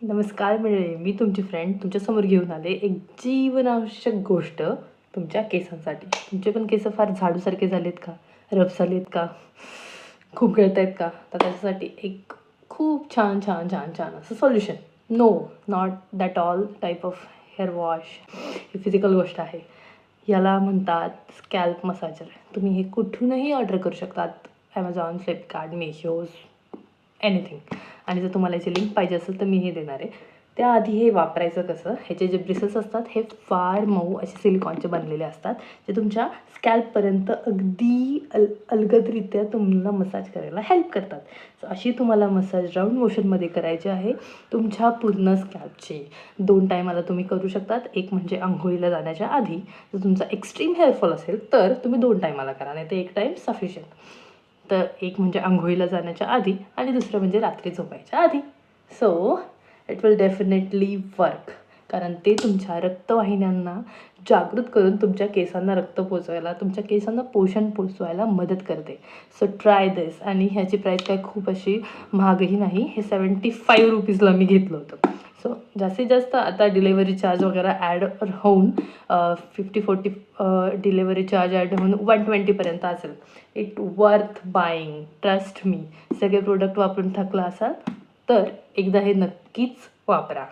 नमस्कार मंडळी, मी तुमची फ्रेंड तुमच्यासमोर घेऊन आले एक जीवनावश्यक गोष्ट तुमच्या केसांसाठी. तुमचे पण केस फार झाडूसारखे झालेत का, रफ झालेत का, खूप गळत आहेत का, तर त्याच्यासाठी एक खूप छान छान छान छान असं solution. No, not that all type of hair wash. ही फिजिकल गोष्ट आहे. याला म्हणतात स्कॅल्प मसाजर. तुम्ही हे कुठूनही ऑर्डर करू शकतात. Amazon, Flipkart, Meesho's, anything. आणि जर तुम्हाला याची लिंक पाहिजे असेल तर मी हे देणार आहे. त्याआधी हे वापरायचं कसं, ह्याचे जे ब्रिसल्स असतात हे फार मऊ असे सिलिकॉनचे बनलेले असतात, जे तुमच्या स्कॅल्पपर्यंत अगदी अलगदरित्या तुम्हाला मसाज करायला हेल्प करतात. सो अशी तुम्हाला मसाज राऊंड मोशनमध्ये करायची आहे तुमच्या पूर्ण स्कॅल्पची. 2 टायमाला तुम्ही करू शकतात. एक म्हणजे अंघोळीला जाण्याच्या आधी. जर तुमचा एक्स्ट्रीम हेअरफॉल असेल तर तुम्ही 2 टायमाला करा, नाही तर 1 टाईम सफिशियंट. तर एक म्हणजे अंघोळीला जाण्याच्या आधी आणि दुसरं म्हणजे रात्री झोपायच्या आधी. So it will definitely work, कारण ते तुमच्या रक्तवाहिन्यांना जागृत करून तुमच्या केसांना रक्त पोचवायला, तुमच्या केसांना पोषण पोचवायला मदत करते. सो ट्राय दिस. आणि ह्याची प्राईस काय खूप अशी महागही नाही. हे 75 रुपीजला मी घेतलं होतं. सो जास्तीत जास्त आता डिलेवरी चार्ज वगैरे ॲड होऊन 50-40 डिलेवरी चार्ज ॲड होऊन 120पर्यंत असेल. It worth buying, trust me. सगळे प्रोडक्ट वापरून थकला असाल तर एकदा हे नक्कीच वापरा.